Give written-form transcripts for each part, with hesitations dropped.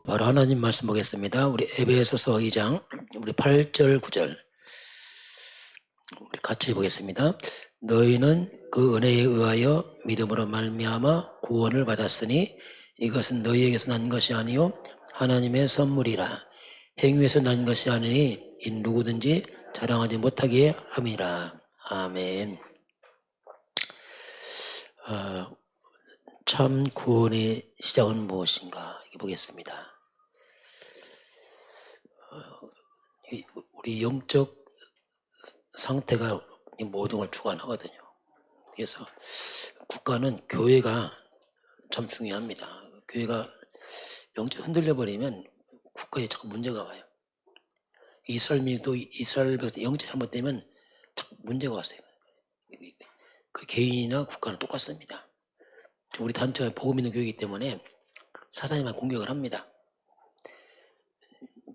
바로 하나님 말씀 보겠습니다. 우리 에베소서 2장 우리 8절 9절 우리 같이 보겠습니다. 너희는 그 은혜에 의하여 믿음으로 말미암아 구원을 받았으니 이것은 너희에게서 난 것이 아니요 하나님의 선물이라. 행위에서 난 것이 아니니 이 누구든지 자랑하지 못하게 함이라. 아멘. 참 구원의 시작은 무엇인가 보겠습니다. 우리 영적 상태가 이 모든 걸 주관하거든요. 그래서 국가는 교회가 참 중요합니다. 교회가 영적 흔들려 버리면 국가에 자꾸 문제가 와요. 이스라엘도 영적 잘못되면 자꾸 문제가 왔어요. 그 개인이나 국가는 똑같습니다. 우리 단체가 복음 있는 교회이기 때문에 사단이만 공격을 합니다.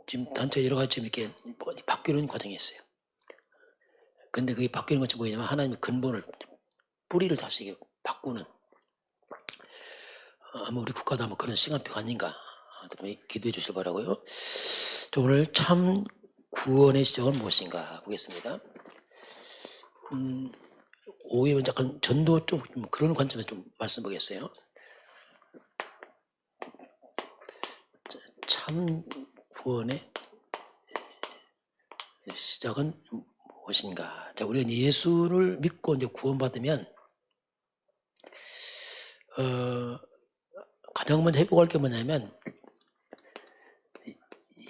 지금 단체가 여러 가지 이렇게 바뀌는 과정이 있어요. 근데 그게 바뀌는 것이 뭐냐면 하나님의 근본을, 뿌리를 다시 바꾸는, 아마 우리 국가도 아마 그런 시간표가 아닌가 기도해 주실 바라고요. 오늘 참 구원의 시작은 무엇인가 보겠습니다. 오해는 약간 전도 쪽 그런 관점에서 좀 말씀 보겠어요. 참 구원의 시작은 무엇인가? 자, 우리가 예수를 믿고 이제 구원받으면 가장 먼저 회복할 게 뭐냐면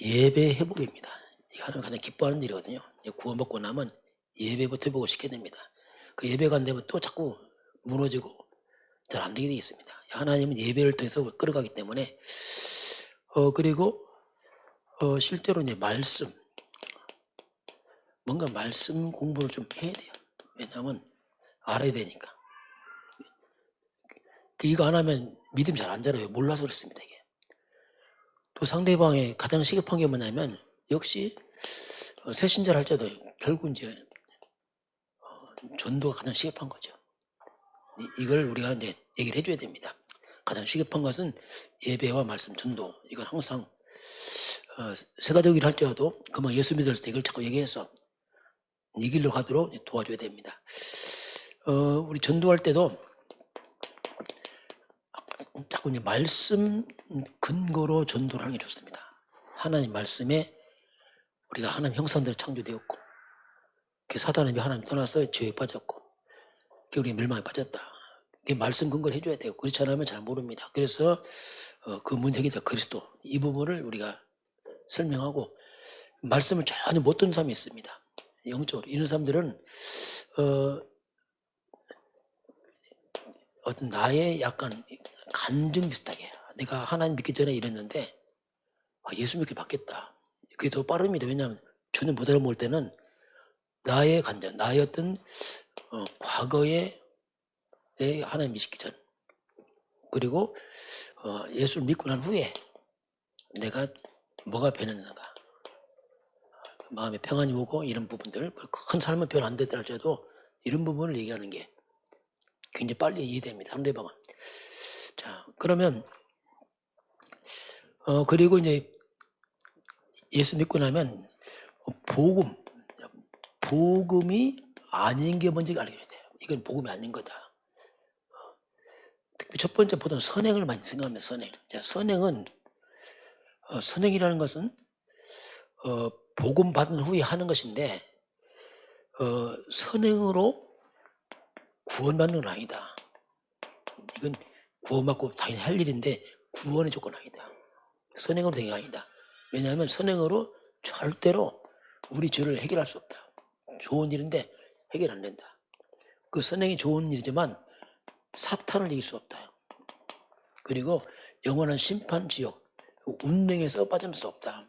예배 회복입니다. 이게 하나님 가장 기뻐하는 일이거든요. 구원받고 나면 예배부터 회복을 시켜야 됩니다. 그 예배가 안 되면 또 자꾸 무너지고 잘 안 되게 되어 있습니다. 하나님은 예배를 통해서 끌어가기 때문에 그리고 실제로 이제 말씀, 뭔가 말씀 공부를 좀 해야 돼요. 왜냐하면 알아야 되니까. 이거 안 하면 믿음 잘 안 자라요. 몰라서 그렇습니다. 이게. 또 상대방의 가장 시급한 게 뭐냐면 역시 새신자를 할 때도 결국 이제 전도가 가장 시급한 거죠. 이걸 우리가 이제 얘기를 해줘야 됩니다. 가장 시급한 것은 예배와 말씀, 전도. 이건 항상 세가족 일을 할지라도 그만 예수 믿을 때 이걸 자꾸 얘기해서 이 길로 가도록 도와줘야 됩니다. 우리 전도할 때도 자꾸 이제 말씀 근거로 전도를 하는 게 좋습니다. 하나님 말씀에 우리가 하나님 형상대로 창조되었고, 그 사단은 하나님 떠나서 죄에 빠졌고, 그 우리 멸망에 빠졌다. 이 말씀 근거를 해줘야 돼요. 그렇지 않으면 잘 모릅니다. 그래서 그 문제기자 그리스도, 이 부분을 우리가 설명하고, 말씀을 전혀 못 듣는 사람이 있습니다. 영적으로 이런 사람들은 어떤 나의 약간 간증 비슷하게, 내가 하나님 믿기 전에 이랬는데 예수 믿게 바뀌었다. 그게 더 빠릅니다. 왜냐하면 전혀 못 알아볼 때는 나의 간증, 나의 어떤 과거에 내 하나님 믿기 전, 그리고 예수를 믿고 난 후에 내가 뭐가 변했는가, 마음에 평안이 오고 이런 부분들, 큰 삶은 변 안 됐다 할지라도 이런 부분을 얘기하는 게 굉장히 빨리 이해됩니다. 상대방은. 자, 그러면 그리고 이제 예수 믿고 나면 복음이 아닌 게 뭔지 알려줘야 돼요. 이건 복음이 아닌 거다. 특히 첫 번째 보통 선행을 많이 생각하면 선행. 자, 선행이라는 것은 복음 받은 후에 하는 것인데 선행으로 구원받는 건 아니다. 이건 구원받고 당연히 할 일인데 구원의 조건 아니다. 선행으로 된 게 아니다. 왜냐하면 선행으로 절대로 우리 죄를 해결할 수 없다. 좋은 일인데 해결 안 된다. 그 선행이 좋은 일이지만 사탄을 이길 수 없다. 그리고 영원한 심판 지옥, 운명에서 빠질 수 없다.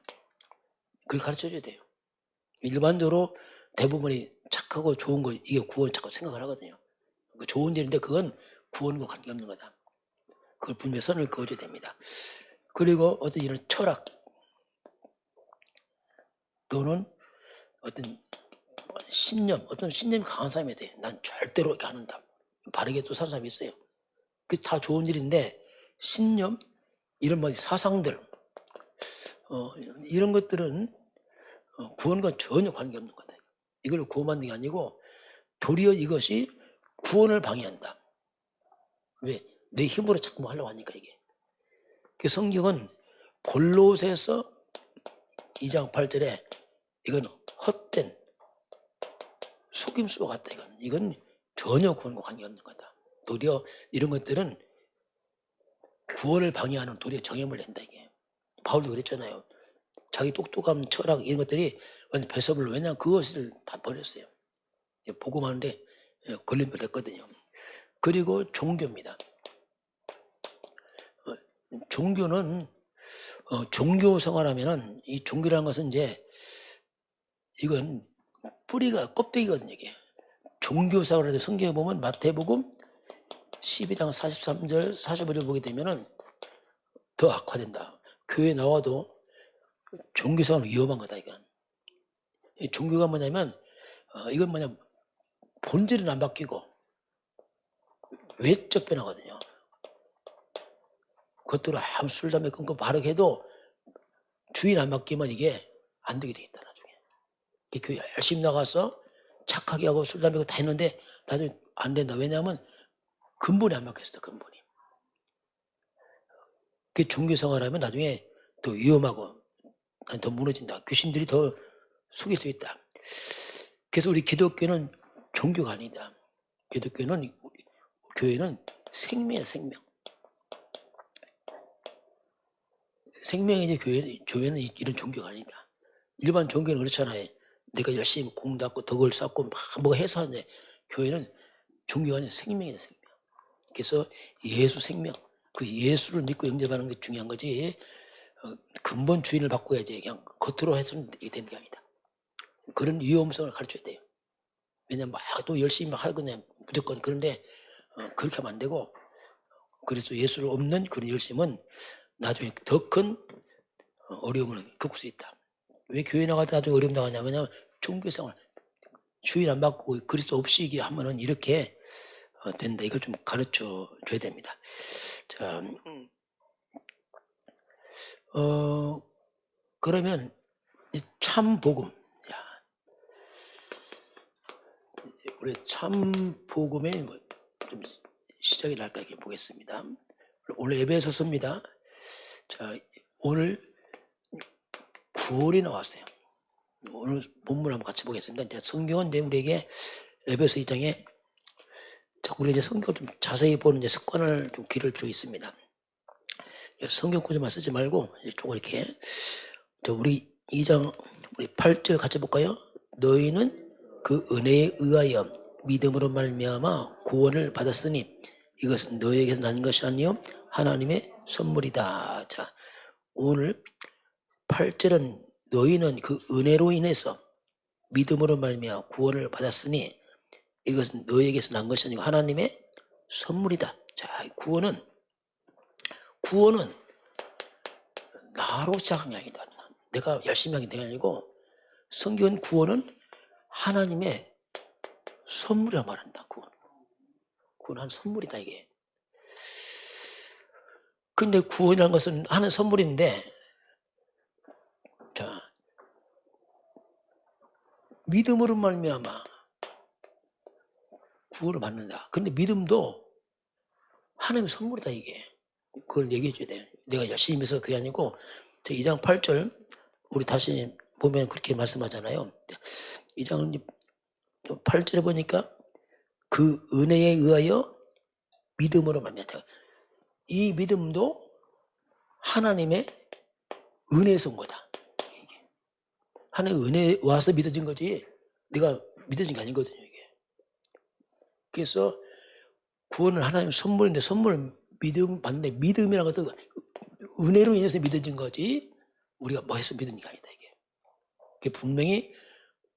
그걸 가르쳐줘야 돼요. 일반적으로 대부분이 착하고 좋은 거, 이게 구원 자꾸 생각을 하거든요. 그 좋은 일인데 그건 구원과 관계없는 거다. 그걸 분명히 선을 그어줘야 됩니다. 그리고 어떤 이런 철학 또는 어떤 신념, 어떤 신념이 강한 사람이 있어요. 난 절대로 이렇게 안 한다. 바르게 또 사는 사람이 있어요. 그게 다 좋은 일인데 신념, 이런 사상들, 이런 것들은 구원과 전혀 관계없는 거다. 이걸 구원받는 게 아니고 도리어 이것이 구원을 방해한다. 왜? 내 힘으로 자꾸 하려고 하니까 이게. 그 성경은 골로새서 2장 8절에 이건 헛된 속임수와 같다. 이건 전혀 구원과 관계없는 거다. 도리어 이런 것들은 구원을 방해하는 도리어 정염을 낸다 이게. 바울도 그랬잖아요. 자기 똑똑함, 철학 이런 것들이 완전 배설물로. 왜냐하면 그것을 다 버렸어요. 복음하는데 걸림돌 됐거든요. 그리고 종교입니다. 종교는 종교 생활하면은 이 종교라는 것은 이제 이건 뿌리가 껍데기거든요. 이게 종교 생활에도 성경에 보면 마태복음 12장 43절 45절 보게 되면은 더 악화된다. 교회 나와도 종교 생활은 위험한 거다. 이건 이 종교가 뭐냐면 이건 뭐냐 본질은 안 바뀌고 외적 변화거든요. 겉으로 아무 술 담배 끊고 바르게 해도 주인 안 바뀌면 이게 안 되게 되겠다. 나중에 이 교회 열심히 나가서 착하게 하고 술 담배 다 했는데 나중에 안 된다. 왜냐하면 근본이 안 바뀌었어. 근본이. 그 종교 생활하면 나중에 더 위험하고 더 무너진다. 귀신들이 더 속일 수 있다. 그래서 우리 기독교는 종교가 아니다. 기독교는 교회는 생명이야. 생명. 생명이지 교회는 이런 종교가 아니다. 일반 종교는 그렇잖아요. 내가 열심히 공 닦고 덕을 쌓고 막 뭐가 해서 하는데 교회는 종교가 아니라 생명이다. 생명. 그래서 예수 생명. 그 예수를 믿고 영접하는 게 중요한 거지. 근본 주인을 바꿔야지. 그냥 겉으로 해서는 되는 게 아니다. 그런 위험성을 가르쳐야 돼요. 왜냐면 막 또 열심히 막 하거든요. 무조건. 그런데 그렇게 하면 안 되고, 그래서 예수를 없는 그런 열심은 나중에 더 큰 어려움을 겪을 수 있다. 왜 교회 나가다 나중에 어려움 나가냐면 종교생활 주인 안 바꾸고 그리스도 없이 이게 하면은 이렇게 된다. 이걸 좀 가르쳐 줘야 됩니다. 자, 그러면 참 복음. 우리 참 복음의 좀 시작이 날까 이렇게 보겠습니다. 오늘 에베소서입니다. 자, 오늘 구원이 나왔어요. 오늘 본문 한번 같이 보겠습니다. 성경은 이제 우리에게 에베소 2장에 우리가 이제 성경을 좀 자세히 보는 이제 습관을 좀 기를 필요 있습니다. 성경 구절만 쓰지 말고 조금 이렇게 우리 2장 우리 8절 같이 볼까요? 너희는 그 은혜에 의하여 믿음으로 말미암아 구원을 받았으니 이것은 너희에게서 난 것이 아니요 하나님의 선물이다. 자, 오늘 8절은 너희는 그 은혜로 인해서 믿음으로 말미암아 구원을 받았으니 이것은 너희에게서 난 것이 아니고 하나님의 선물이다. 자, 구원은 나로 시작한 게 아니다. 내가 열심히 하는 게 아니고 성경은 구원은 하나님의 선물이라 말한다. 구원은 한 선물이다 이게. 근데 구원이라는 것은 하는 선물인데, 자, 믿음으로 말미암아 구원을 받는다. 근데 믿음도 하나님의 선물이다 이게. 그걸 얘기해 줘야 돼요. 내가 열심히 해서 그게 아니고 2장 8절 우리 다시 보면 그렇게 말씀하잖아요. 2장 8절에 보니까 그 은혜에 의하여 믿음으로 말미암아. 이 믿음도 하나님의 은혜에서 온 거다. 하나님의 은혜 와서 믿어진 거지 내가 믿어진 게 아니거든요 이게. 그래서 구원은 하나님의 선물인데 선물 믿음 받는데 믿음이라는 것은 은혜로 인해서 믿어진 거지 우리가 뭐 해서 믿은 게 아니다 이게. 그게 분명히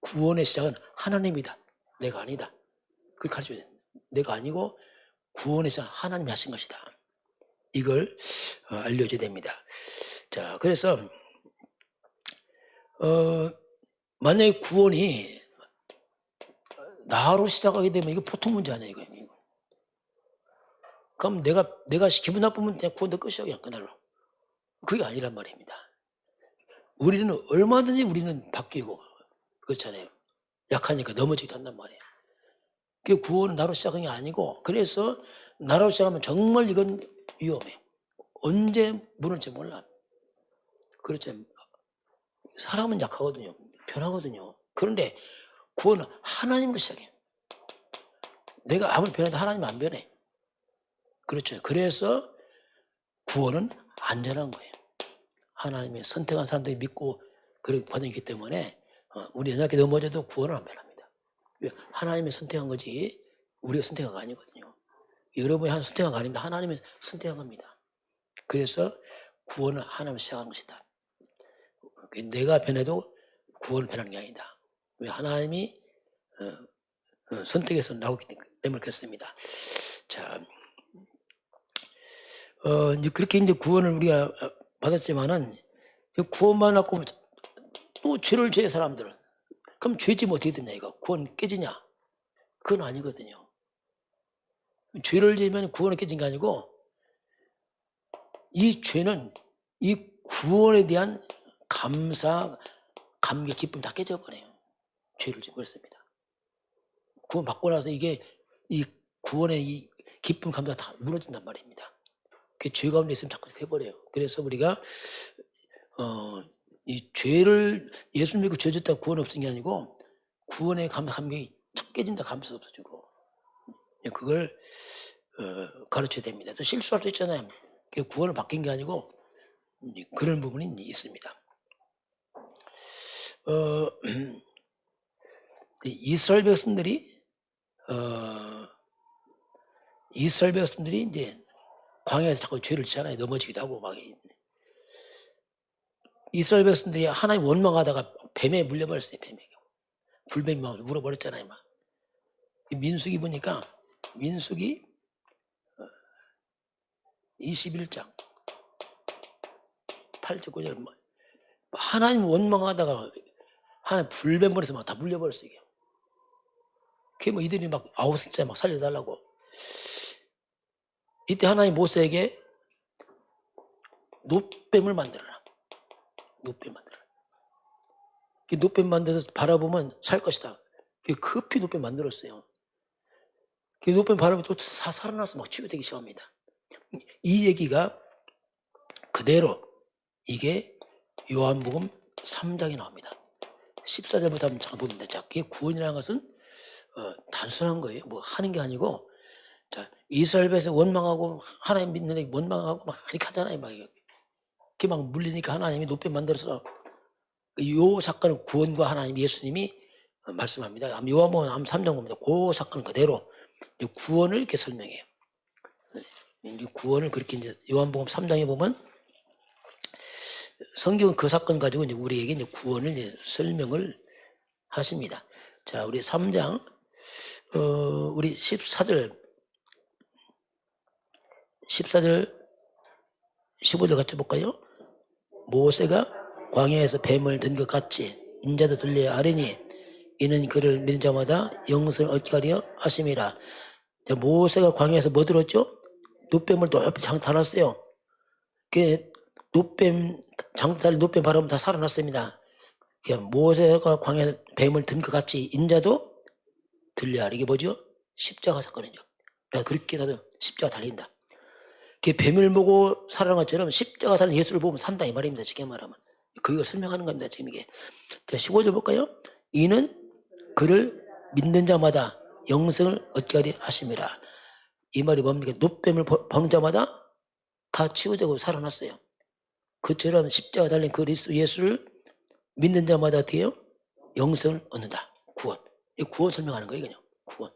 구원의 시작은 하나님이다. 내가 아니다. 그걸 가르쳐야 돼. 내가 아니고 구원의 시작 하나님이 하신 것이다. 이걸 알려줘야 됩니다. 자, 그래서 만약에 구원이 나로 시작하게 되면 이거 보통 문제 아니에요 이거. 그럼 내가 기분 나쁘면 그냥 구원도 끝이야 그냥 그날로. 그게 아니란 말입니다. 우리는 얼마든지 우리는 바뀌고 그렇잖아요. 약하니까 넘어지기도 한단 말이에요. 그 구원은 나로 시작한 게 아니고, 그래서 나로 시작하면 정말 이건 위험해. 언제 무너질지 몰라. 그렇죠. 사람은 약하거든요. 변하거든요. 그런데 구원은 하나님으로 시작해. 내가 아무리 변해도 하나님은 안 변해. 그렇죠. 그래서 구원은 안전한 거예요. 하나님의 선택한 사람들이 믿고 그런 과정이 있기 때문에 우리 연약하게 넘어져도 구원은 안 변합니다. 하나님이 선택한 거지 우리가 선택한 거 아니거든요. 여러분이 한 선택한 거 아닙니다. 하나님이 선택한 겁니다. 그래서 구원은 하나님을 시작하는 것이다. 내가 변해도 구원은 변하는 게 아니다. 왜? 하나님이 선택해서 나오기 때문에 그렇습니다. 자, 이제 그렇게 이제 구원을 우리가 받았지만은 구원만 받고 또 죄를 지은 사람들은 그럼 죄지면 어떻게 되냐 이거 구원 깨지냐? 그건 아니거든요. 죄를 지으면 구원이 깨진 게 아니고 이 죄는 이 구원에 대한 감사, 감격, 기쁨 다 깨져버려요. 죄를 지어버렸습니다. 구원 받고 나서 이게 이 구원의 이 기쁨, 감사가 다 무너진단 말입니다. 그 죄 가운데 있으면 자꾸 돼버려요. 그래서 우리가 이 죄를 예수 믿고 죄 졌다고 구원 없은 게 아니고 구원의 감격이 탁 깨진다 감사도 없어지고 그걸 가르쳐야 됩니다. 또 실수할 수 있잖아요. 구원을 바뀐 게 아니고 그런 부분이 있습니다. 이스라엘 백성들이 이제 광야에서 자꾸 죄를 지잖아요. 넘어지기도 하고 막. 이스라엘 백성들이 하나님 원망하다가 뱀에 물려버렸어요. 뱀에. 불뱀이 막 물어버렸잖아요. 막. 민수기 보니까 민수기 21장 8절 9절 하나님 원망하다가 하나님 불뱀 버려서 막 다 물려버렸어요. 그게 뭐 이들이 막 아우스자 막 살려달라고. 이때 하나님 모세에게 놋뱀을 만들어라. 놋뱀 만들어라. 놋뱀 만들어서 바라보면 살 것이다. 급히 놋뱀 만들었어요. 놋뱀 바라보면 또 살아나서 막 치유되기 시작합니다. 이 얘기가 그대로 이게 요한복음 3장에 나옵니다. 14절부터 한번 잘 봅니다. 자, 그게 구원이라는 것은 단순한 거예요. 뭐 하는 게 아니고, 자, 이스라엘 백성 원망하고 하나님 믿는데 원망하고 막 이렇게 하잖아요. 막 이렇게 막 물리니까 하나님이 놋뱀 만들어서 요 사건은 구원과 하나님 예수님이 말씀합니다. 요한복음 3장 봅니다. 그 사건 그대로 구원을 이렇게 설명해요. 구원을 그렇게 이제 요한복음 3장에 보면 성경은 그 사건 가지고 이제 우리에게 이제 구원을 이제 설명을 하십니다. 자, 우리 3장, 우리 14절, 15절 같이 볼까요? 모세가 광야에서 뱀을 든 것 같이 인자도 들려야 하리니 이는 그를 믿는 자마다 영생을 얻게 하려 하심이라. 자, 모세가 광야에서 뭐 들었죠? 놋뱀을 높이 장타놨어요. 그 놋뱀 장타를 놋뱀 바라보면 다 살아났습니다. 모세가 광야에 뱀을 든 것 같이 인자도 들려야 하리. 이게 뭐죠? 십자가 사건이죠. 그렇게 나도 십자가 달린다. 뱀을 보고 살아난 것처럼 십자가 달린 예수를 보면 산다 이 말입니다. 쉽게 말하면. 그거 설명하는 겁니다. 지금 이게. 자, 15절 볼까요? 이는 그를 믿는 자마다 영생을 얻게 하리 하심이라. 이 말이 뭡니까? 놋뱀을 보는 자마다 다 치유되고 살아났어요. 그처럼 십자가 달린 그리스도 예수를 믿는 자마다 어떻게 해요? 영생을 얻는다. 구원. 이 구원 설명하는 거예요. 그냥 구원.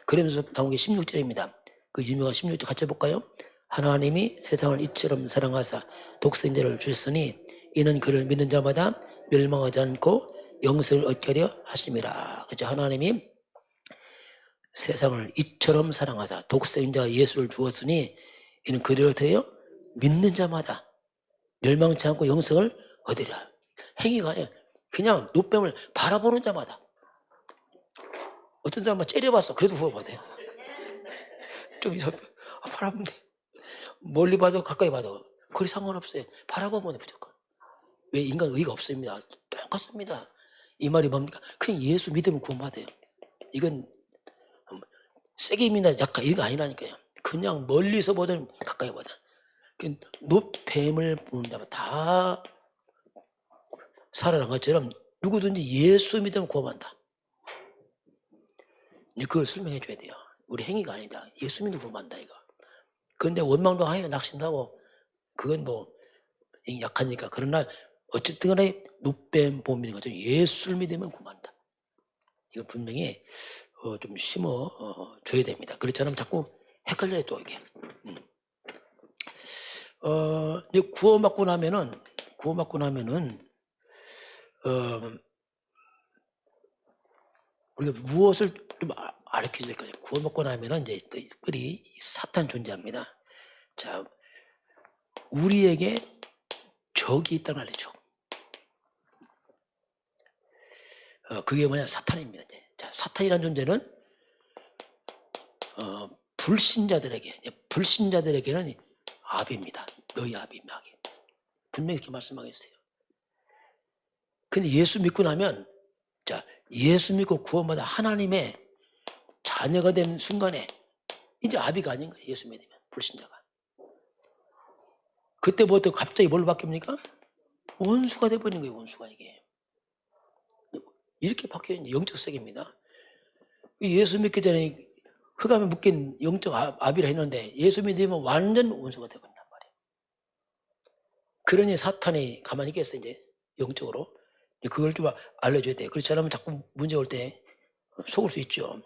그러면서 나온 게 16절입니다. 그 유명한 16절 같이 볼까요? 하나님이 세상을 이처럼 사랑하사 독생자를 주셨으니 이는 그를 믿는 자마다 멸망하지 않고 영생을 얻게 하려 하심이라. 그죠? 하나님이 세상을 이처럼 사랑하사 독생자 예수를 주었으니 이는 그를 어떻게 해요? 믿는 자마다 멸망치 않고 영생을 얻으리라. 행위가 아니에요. 그냥 놋뱀을 바라보는 자마다. 어떤 사람은 째려봤어. 그래도 구원받아요. 좀 바라보면 돼. 멀리 봐도 가까이 봐도 그리 상관없어요. 바라보면 무조건. 왜? 인간 의가 없습니다. 똑같습니다. 이 말이 뭡니까? 그냥 예수 믿으면 구원받아요. 이건 세게 믿나 약간 이거 아니라니까요. 그냥 멀리서 보든 가까이 보든 뱀을 본다면 다 살아난 것처럼 누구든지 예수 믿으면 구원한다. 그걸 설명해 줘야 돼요. 우리 행위가 아니다. 예수 믿으면 구원한다 이거. 그런데 원망도 하고 낙심도 하고 그건 뭐 약하니까. 그러나 어쨌든 간에 노뱀 봄이는 거죠. 예수를 믿으면 구원한다. 이거 분명히 좀 심어 줘야 됩니다. 그렇지 않으면 자꾸 헷갈려요 또 이게. 이제 구원받고 나면은 우리가 무엇을 좀 알려줘야 될까요? 구원받고 나면은 이제 우리 사탄 존재합니다. 자, 우리에게 적이 있다는 걸 알려줘. 그게 뭐냐? 사탄입니다. 이제. 자, 사탄이라는 존재는 불신자들에게는 아비입니다. 너희 아비 마귀. 분명히 이렇게 말씀하겠어요. 근데 예수 믿고 나면, 자, 예수 믿고 구원받아 하나님의 자녀가 되는 순간에 이제 아비가 아닌 거예요. 예수 믿으면 불신자가. 그때부터 갑자기 뭘로 바뀝니까? 원수가 돼버린 거예요. 원수가 이게. 이렇게 바뀌어요. 영적 세계입니다. 예수 믿기 전에 흑암에 묶인 영적 아비라 했는데 예수 믿으면 완전 원수가 돼버린단 말이에요. 그러니 사탄이 가만히 있겠어요. 이제 영적으로. 그걸 좀 알려줘야 돼요. 그렇지 않으면 자꾸 문제 올 때 속을 수 있죠.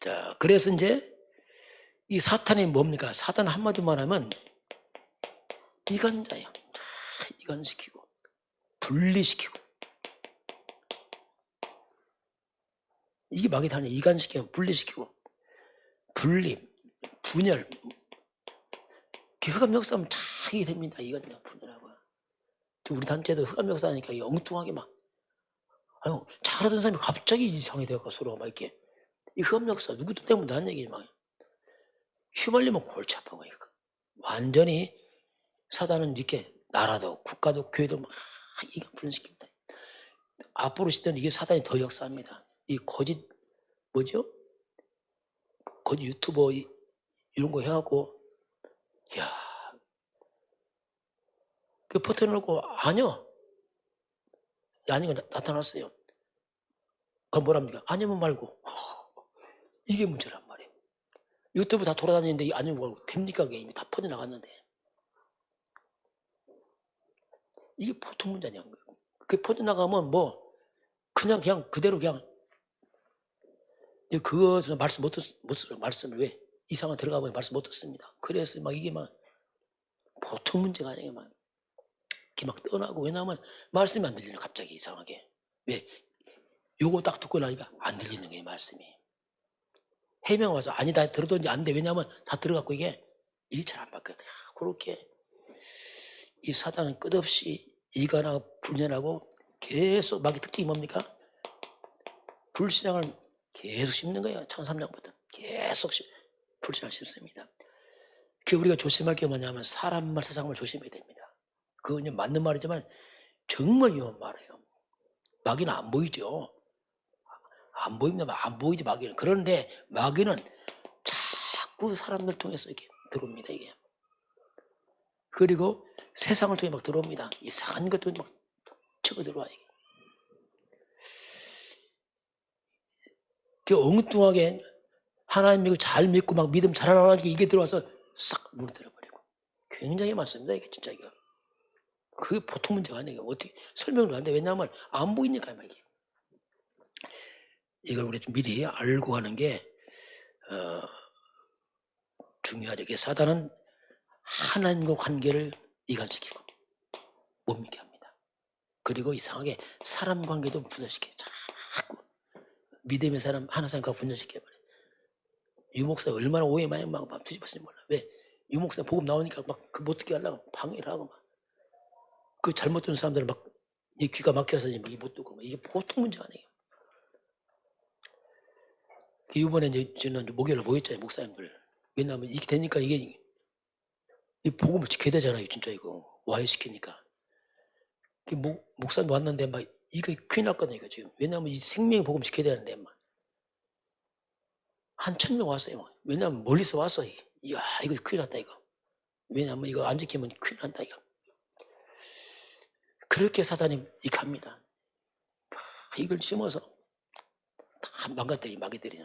자, 그래서 이제 이 사탄이 뭡니까? 사탄 한마디만 하면 이간자예요. 이간시키고 분리시키고. 이게 마귀 다니 이간시키고 분리시키고 분립, 분열. 흑암 역사하면 착이 됩니다. 이건 분열하고. 우리 단체도 흑암 역사하니까 엉뚱하게 막 잘하던 사람이 갑자기 이상하게 되고 서로 막 이렇게 이 흑암 역사 누구 때문에 난 얘기 막 휘말리면 골치 아파요. 완전히 사단은 이렇게 나라도 국가도 교회도 막 이게 분열시킵니다. 앞으로 시대는 이게 사단이 더 역사합니다. 이 거짓 뭐죠? 거짓 유튜버 이런 거 해갖고 야, 그 퍼뜨려놓고 아니요. 아닌 거 나타났어요. 그건 뭐랍니까? 아니면 말고. 이게 문제란 말이에요. 유튜브 다 돌아다니는데 아니면 말고 됩니까? 그게 이미 다 퍼져나갔는데. 이게 보통 문제 아니야. 그게 퍼져나가면 뭐 그냥 그대로 그냥 그것은 말씀 못 들어요. 말씀을 왜? 이상한 들어가 보면 말씀 못 듣습니다. 그래서 막 이게 막 보통 문제가 아니에요. 막 이렇게 막 떠나고. 왜냐하면 말씀이 안 들리는 갑자기 이상하게. 왜? 요거 딱 듣고 나니까 안 들리는 거예요. 말씀이. 해명 와서 아니다 들어도 안 돼. 왜냐하면 다 들어갔고 이게 잘 안 바뀌어요. 그렇게 이 사단은 끝없이 이간하고 분열하고 계속 마귀 특징이 뭡니까? 불신앙을 계속 심는 거예요. 창세기 3장부터 계속 불신앙을 심습니다. 그 우리가 조심할 게 뭐냐면 사람 말 세상 말 조심해야 됩니다. 그건 맞는 말이지만 정말 위험한 말이에요. 마귀는 안 보이죠. 안 보입니다. 안 보이지 마귀는. 그런데 마귀는 자꾸 사람들 통해서 이렇게 들어옵니다. 이게. 그리고 세상을 통해 막 들어옵니다. 이상한 것들 막 치고 들어와. 이게. 그 엉뚱하게 하나님 믿고 잘 믿고 막 믿음 잘하라니까 이게 들어와서 싹 무너뜨려버리고. 굉장히 많습니다. 이게 진짜 이거. 그게 보통 문제가 아니에요. 어떻게 설명을 안 돼. 왜냐하면 안 보이니까 이게. 이걸 우리 좀 미리 알고 가는 게 중요하죠. 사단은 하나님과 관계를 이간시키고 못 믿게 합니다. 그리고 이상하게 사람 관계도 분열시켜요. 자꾸 믿음의 사람 하나 사람과 분열시켜버려요. 유목사 얼마나 오해 많이 막 뒤집었는지 몰라. 왜? 유목사 복음 나오니까 막 그 못 듣게 하려고 방해를 하고 막 그 잘못 듣는 사람들은 막 귀가 막혀서 못 듣고 막 이게 보통 문제가 아니에요. 이번에 이제 저는 목요일에 모였잖아요, 목사님들. 왜냐하면 이게 되니까 이게 이 복음을 지켜야 되잖아요, 진짜 이거 와해 시키니까. 목사님 왔는데 막 이거 큰일 났거든요, 이거 지금. 왜냐하면 이 생명의 복음 지켜야 되는데 막 한 1000명 왔어요. 막. 왜냐하면 멀리서 왔어. 이야, 이거 큰일 났다 이거. 왜냐하면 이거 안 지키면 큰일 난다 이거. 그렇게 사단이 이갑니다. 이걸 심어서 다 망가뜨리냐.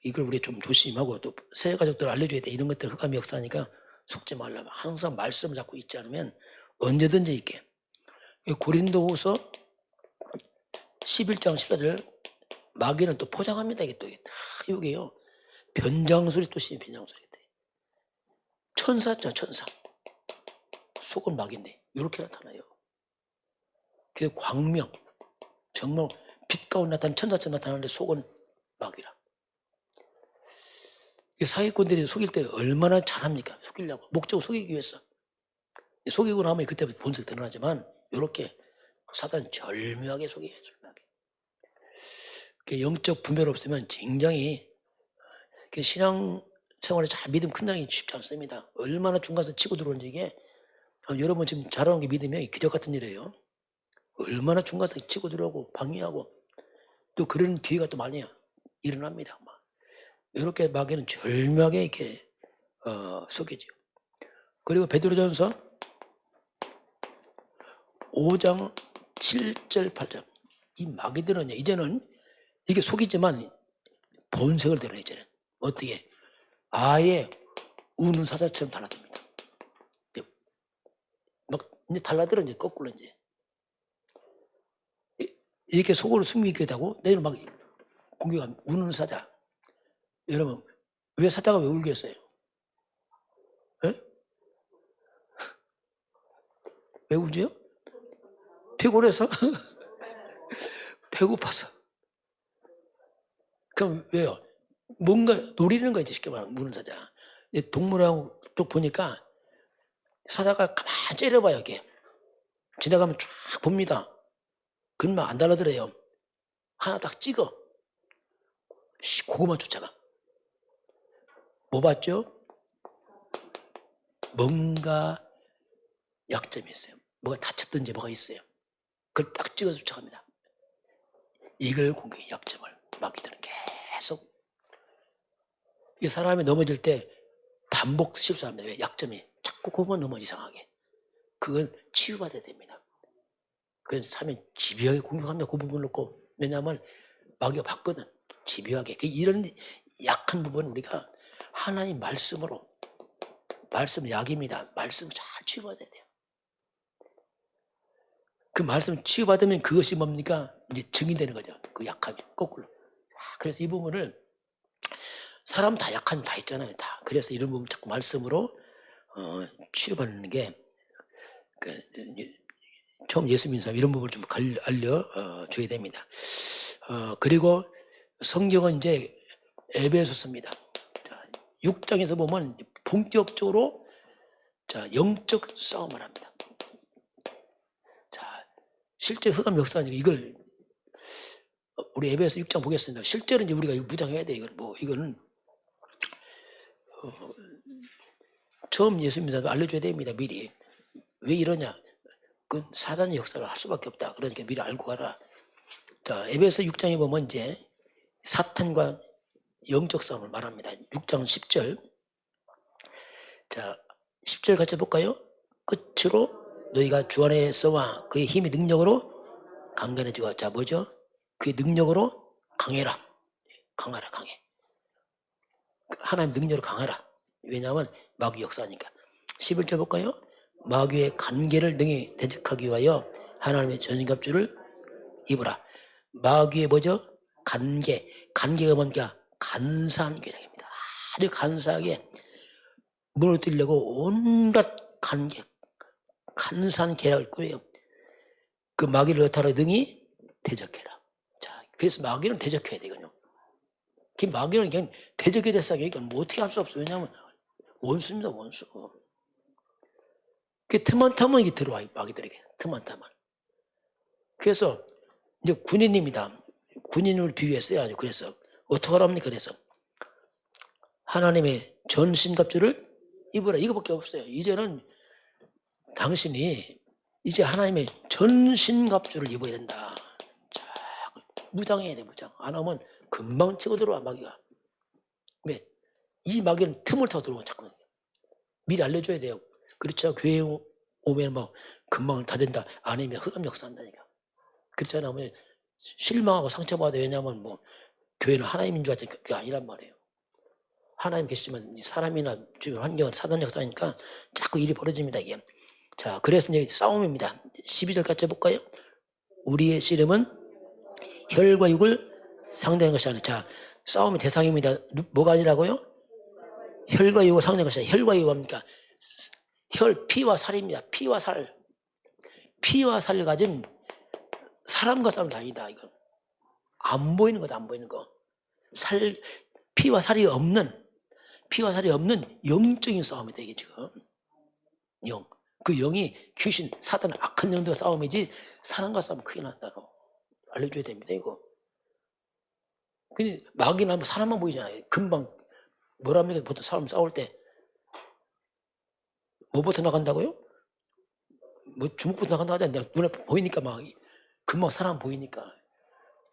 이걸 우리 좀 조심하고 또 새 가족들 알려줘야 돼. 이런 것들 흑암의 역사니까 속지 말라. 항상 말씀을 잡고 있지 않으면 언제든지 있게. 고린도후서 11장 14절 마귀는 또 포장합니다. 이게 또 이게요. 변장소리 또 씌는 변장소리. 천사죠, 천사. 속은 마귀인데 이렇게 나타나요. 그 광명, 정말 빛 가운데 나타나는 천사처럼 나타나는데 속은 마귀라. 사기꾼들이 속일 때 얼마나 잘합니까? 속이려고. 목적으로 속이기 위해서. 속이고 나면 그때부터 본색 드러나지만 이렇게 사단은 절묘하게 속여요. 절묘하게. 영적 분별 없으면 굉장히 신앙 생활에 잘 믿음 큰다는 게 쉽지 않습니다. 얼마나 중간에서 치고 들어오는지 이게 여러분 지금 잘하는 게 믿으면 기적 같은 일이에요. 얼마나 중간에서 치고 들어오고 방해하고 또 그런 기회가 또 많이 일어납니다. 이렇게 마귀는 절묘하게 이렇게 속이죠. 그리고 베드로전서 5장 7절 8절 이 마귀들은 이제는 이게 속이지만 본색을 드러내. 이제는 어떻게 아예 우는 사자처럼 달라듭니다. 막 이제 달라들어. 이제 거꾸로 이제 이렇게 속으로 숨기기도 하고 내일 막 공격하면 우는 사자. 여러분 왜 사자가 왜 울겠어요? 에? 왜 울지요? 피곤해서? 배고파서. 그럼 왜요? 뭔가 노리는 거지, 쉽게 말하면 우는 사자. 동물하고 또 보니까 사자가 가만히 째려봐요. 이렇게 지나가면 쫙 봅니다. 그러면 안 달라들어요. 하나 딱 찍어. 그거만 쫓아가. 뭐 봤죠? 뭔가 약점이 있어요. 뭐가 다쳤든지 뭐가 있어요. 그걸 딱 찍어서 쫓아갑니다. 이걸 공격의 약점을 마귀들은 계속. 이 사람이 넘어질 때 반복 실수합니다. 왜? 약점이 자꾸 그것만 넘어 이상하게. 그건 치유받아야 됩니다. 그건 사람이 집요하게 공격합니다. 그 부분을 놓고. 왜냐하면 마귀가 봤거든. 집요하게. 이런 약한 부분은 우리가 하나님 말씀으로, 말씀 약입니다. 말씀 잘 치유받아야 돼요. 그 말씀 치유받으면 그것이 뭡니까? 이제 증인되는 거죠. 그 약함이 거꾸로. 그래서 이 부분을 사람 다 약한 다 있잖아요. 다. 그래서 이런 부분 자꾸 말씀으로 치유받는 게 처음 예수 믿는 사람 이런 부분을 좀 알려줘야 됩니다. 그리고 성경은 이제 에베소서입니다. 6장에서 보면 본격적으로 영적 싸움을 합니다. 실제 흑암 역사니까 이걸 우리 에베소 6장 보겠습니다. 실제로 이제 우리가 무장해야 돼. 이거는 처음 예수 믿는 사람 알려줘야 됩니다. 미리. 왜 이러냐? 그 사단의 역사를 할 수밖에 없다. 그러니까 미리 알고 가라. 자, 에베소 6장에 보면 이제 사탄과 영적 싸움을 말합니다. 6장 10절. 자, 10절 같이 볼까요? 끝으로 너희가 주 안에서와 그의 힘의 능력으로 강건해지고. 자, 뭐죠? 그의 능력으로 강해라. 강하라, 강해. 하나님 능력으로 강하라. 왜냐하면 마귀 역사니까. 11절 볼까요? 마귀의 간계를 능히 대적하기 위하여 하나님의 전신갑주를 입으라. 마귀의 뭐죠? 간계. 간계가 뭡니까? 간사한 계략입니다. 아주 간사하게 무너뜨리려고 온갖 간계, 간사한 계략을 꾸며요. 그 마귀를 어떻게 능히 대적해라. 자, 그래서 마귀는 대적해야 되거든요. 그 마귀는 그냥 대적이 됐어. 그러니까 뭐 어떻게 할 수 없어. 왜냐하면 원수입니다, 원수. 그 틈만 타면 이게 들어와요, 마귀들에게. 틈만 타면. 그래서 이제 군인입니다. 군인을 비유했어요. 아주. 그래서 어떻게 하랍니까? 그래서 하나님의 전신갑주를 입으라. 이거밖에 없어요. 이제는 당신이 이제 하나님의 전신갑주를 입어야 된다. 자, 무장해야 돼. 무장. 안 하면 금방 치고 들어와 마귀가. 왜? 이 마귀는 틈을 타고 들어오고 자꾸 미리 알려줘야 돼요. 그렇죠. 교회 오면 막 금방 다 된다. 안 하면 흑암 역사한다니까. 그렇잖아. 뭐 실망하고 상처받아. 왜냐하면 뭐 교회는 하나님인 줄 알지 그게 아니란 말이에요. 하나님 계시지만 사람이나 주변 환경은 사단 역사니까 자꾸 일이 벌어집니다 이게. 자, 그래서 이제 싸움입니다. 12절 같이 해볼까요? 우리의 씨름은 혈과 육을 상대하는 것이 아니라. 자, 싸움의 대상입니다. 뭐가 아니라고요? 혈과 육을 상대하는 것이 아니라. 혈과 육이 뭡니까? 혈, 피와 살입니다. 피와 살. 피와 살을 가진 사람과 싸움은 아니다 이건. 안 보이는 거다. 안 보이는 거. 피와 살이 없는 영적인 싸움이다 이게 지금. 영. 그 영이 귀신, 사단, 악한 영들과 싸움이지 사람과 싸우면 큰일 난다고 알려줘야 됩니다 이거. 근데 마귀는 뭐 사람만 보이잖아요. 금방 뭐랍니까? 보통 사람 싸울 때 뭐부터 나간다고요? 뭐 주먹부터 나간다 하잖아요. 눈에 보이니까 막 금방 사람 보이니까.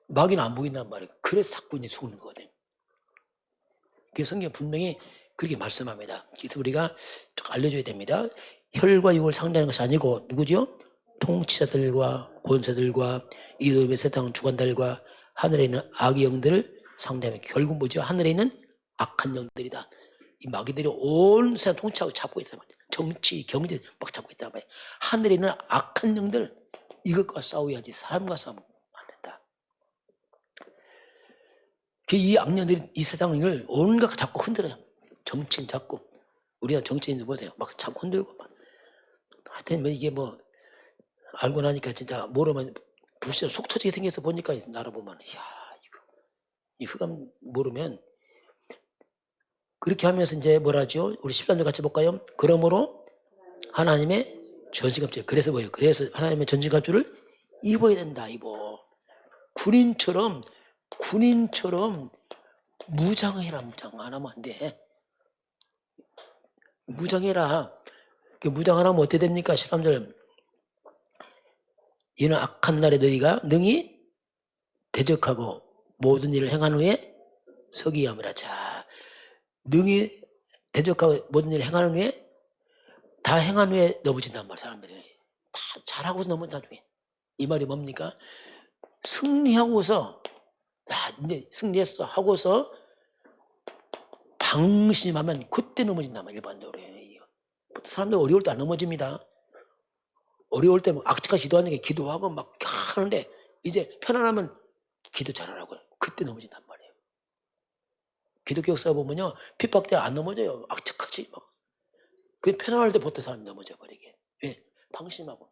마귀는 안 보인단 말이에요. 그래서 자꾸 이제 죽는 거거든요. 그래서 성경 분명히 그렇게 말씀합니다. 그래서 우리가 쭉 알려줘야 됩니다. 혈과 육을 상대하는 것이 아니고 누구죠? 통치자들과 권세들과 이름의 세상 주관들과 하늘에 있는 악의 영들을 상대하면 결국 뭐죠? 하늘에 있는 악한 영들이다. 이 마귀들이 온 세상 통치하고 잡고 있어요. 정치, 경제 막 잡고 있단 말이에요. 하늘에 있는 악한 영들 이것과 싸워야지 사람과 싸우면 안 된다. 이 악령들이 이 세상을 온갖 자꾸 흔들어요. 정치인 잡고 우리가 정치인들 보세요. 막 자꾸 흔들고 막. 하여튼 뭐 이게 뭐 알고 나니까 진짜 모르면 부시로 속 터지게 생겨서 보니까 나라 보면 야 이 흑암 모르면 그렇게 하면서 이제 뭐라죠? 우리 13절 같이 볼까요? 그러므로 하나님의 전신갑주. 그래서 뭐예요? 그래서 하나님의 전신갑주를 입어야 된다. 입어. 군인처럼 무장해라. 무장 안 하면 안 돼. 무장해라. 무장 안 하면 어떻게 됩니까? 13절. 이는 악한 날에 너희가 능히 대적하고 모든 일을 행한 후에 서기야 함이라. 자, 능히 대적하고 모든 일을 행한 후에 다 행한 후에 넘어진단 말이야. 사람들이 다 잘하고서 넘어진 나중에. 이 말이 뭡니까? 승리하고서 이제 승리했어 하고서 방심하면 그때 넘어진단 말이야. 일반적으로. 사람들 어려울 때 안 넘어집니다. 어려울 때 악착같이 기도하는 게 기도하고 막 하는데 이제 편안하면 기도 잘하라고요. 그때 넘어진단 말이에요. 기독교 역사 보면요. 핍박 때 안 넘어져요. 악착같이 막. 그 편안할 때 보통 사람이 넘어져 버리게. 왜? 방심하고.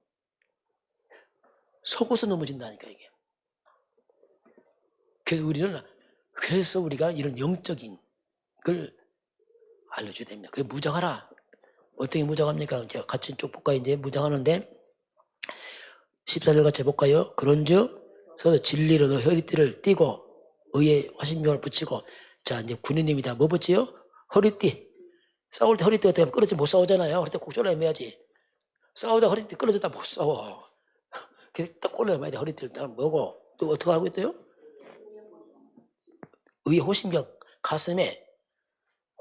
속어서 넘어진다니까 이게. 그래서 우리가 이런 영적인 걸 알려줘야 됩니다. 그게 무장하라. 어떻게 무장합니까? 이제 같이 쭉 볼까요? 이제 무장하는데 14절 같이 볼까요? 그런즉 서로 진리로 너 허리띠를 띠고 의의 화신경을 붙이고. 자, 이제 군인입니다. 뭐 붙이요? 허리띠. 싸울 때 허리띠 어떻게 하면 끊어지면 못 싸우잖아요. 허리띠 꼭 졸라매야지. 싸우다 허리띠 끊어졌다 못 싸워. 그래서 딱 꼴려매야 돼. 허리띠를 딱 뭐고. 또 어떻게 하고 있대요? 의의 호심경. 가슴에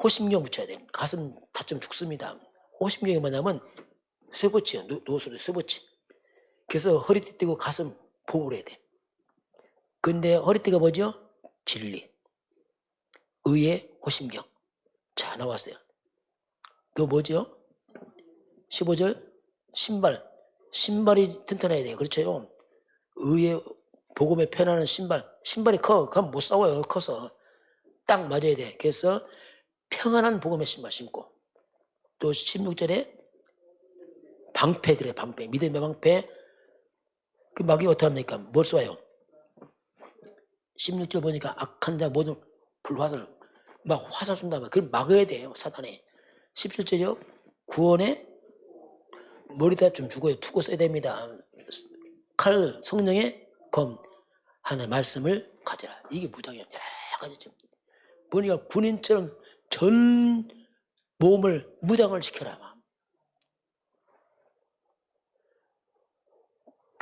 호심경 붙여야 돼. 가슴 다치면 죽습니다. 호심경이 뭐냐면 쇠붙이요. 노수로 쇠붙이. 그래서 허리띠 띠고 가슴 보호를 해야 돼. 근데 허리띠가 뭐죠? 진리. 의의 호심경. 자, 나왔어요. 또 뭐죠? 15절 신발. 신발이 튼튼해야 돼요. 그렇죠? 의의 복음에 편안한 신발. 신발이 커. 그럼 못 싸워요. 커서. 딱 맞아야 돼. 그래서 평안한 복음의 신발 신고. 또 16절에 방패 들어요. 방패. 믿음의 방패. 그 마귀가 어떻게 합니까? 뭘 쏴요? 16절 보니까 악한 자 모든 불화살 막 화살 쏜다. 그걸 막아야 돼요. 사단에. 17절이요. 구원의 머리다 좀 주고 투고 써야 됩니다. 칼 성령의 검 하나의 말씀을 가져라. 이게 무장이야. 여러 가지 지금 보니까 군인처럼 전 몸을 무장을 시켜라.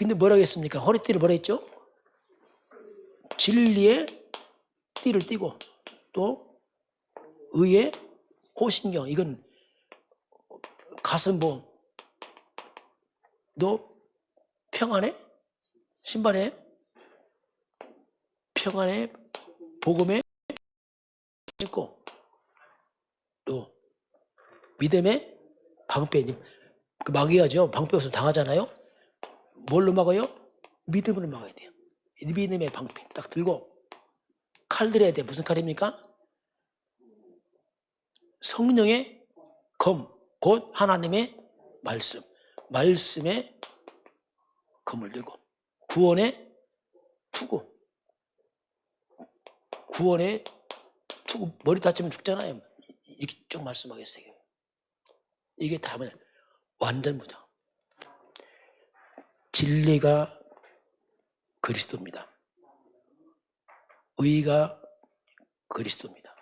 근데 뭐라 했습니까? 허리띠를 뭐라 했죠? 진리의 띠를 띠고 또 의의 호신경. 이건 가슴 너 평안해? 신발에? 평안에? 복음에? 있고 또 믿음의 방패. 그 막아야죠. 방패 없으면 당하잖아요. 뭘로 막아요? 믿음으로 막아야 돼요. 믿음의 방패 딱 들고 칼 들어야 돼. 무슨 칼입니까? 성령의 검, 곧 하나님의 말씀. 말씀의 검을 들고 구원의 투구. 구원의 투구. 머리 다치면 죽잖아요. 이렇게 쭉 말씀하겠어요. 이게 다면 완전 무장. 진리가 그리스도입니다. 의가 그리스도입니다.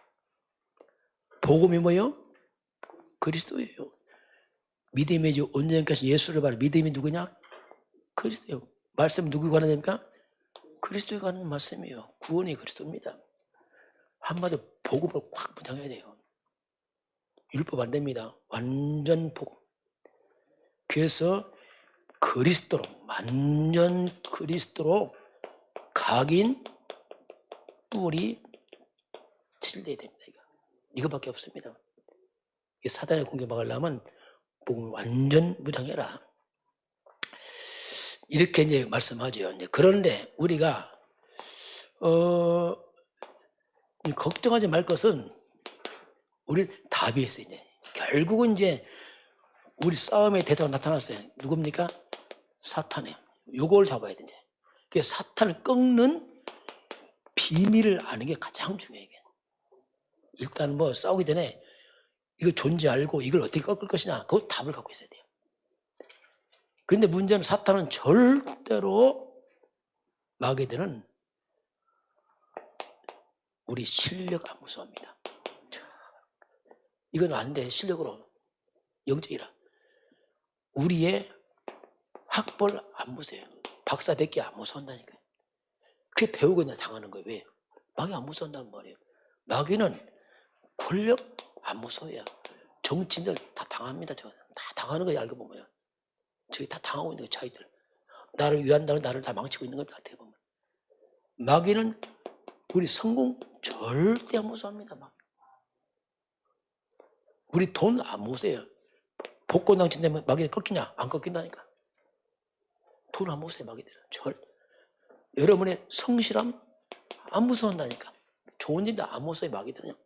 복음이 뭐예요? 그리스도예요. 믿음의 온전까지 예수를 바라. 믿음이 누구냐? 그리스도예요. 말씀 누구에 관한 됩니까? 그리스도에 관한 말씀이에요. 구원이 그리스도입니다. 한마디로 복음을 꽉 무장해야 돼요. 율법 안 됩니다. 완전 복음. 그래서 그리스도로, 완전 그리스도로 각인 뿔이 칠려야 됩니다. 이거밖에 없습니다. 사단의 공격 막으려면 복음을 완전 무장해라. 이렇게 이제 말씀하죠. 이제 그런데 우리가 걱정하지 말 것은 우리 답이 있어요. 이제 결국은 이제 우리 싸움의 대상이 나타났어요. 누굽니까? 사탄이에요. 요걸 잡아야 돼. 이제 사탄을 꺾는 비밀을 아는 게 가장 중요해요. 일단 싸우기 전에 이거 존재 알고 이걸 어떻게 꺾을 것이냐, 그 답을 갖고 있어야 돼요. 근데 문제는 사탄은 절대로 마귀들은 우리 실력 안 무서워합니다. 이건 안 돼. 실력으로 영적이라. 우리의 학벌 안 무서워요. 박사 100개 안 무서워한다니까요. 그게 배우고 있나 당하는 거예요. 왜? 마귀 안 무서워한단 말이에요. 마귀는 권력 안 무서워요. 정치인들 다 당합니다. 다 당하는 거예요. 알고 보면. 저기 다 당하고 있는 거 자기들. 나를 위한다고 나를 다 망치고 있는 겁니다. 어떻게 보면. 마귀는 우리 성공 절대 안 무서워합니다. 우리 돈 안 무서워요. 복권 당첨되면 마귀는 꺾이냐? 안 꺾인다니까. 돈 안 무서워요. 마귀들은. 여러분의 성실함 안 무서워한다니까. 좋은 일도 안 무서워요. 마귀들은요.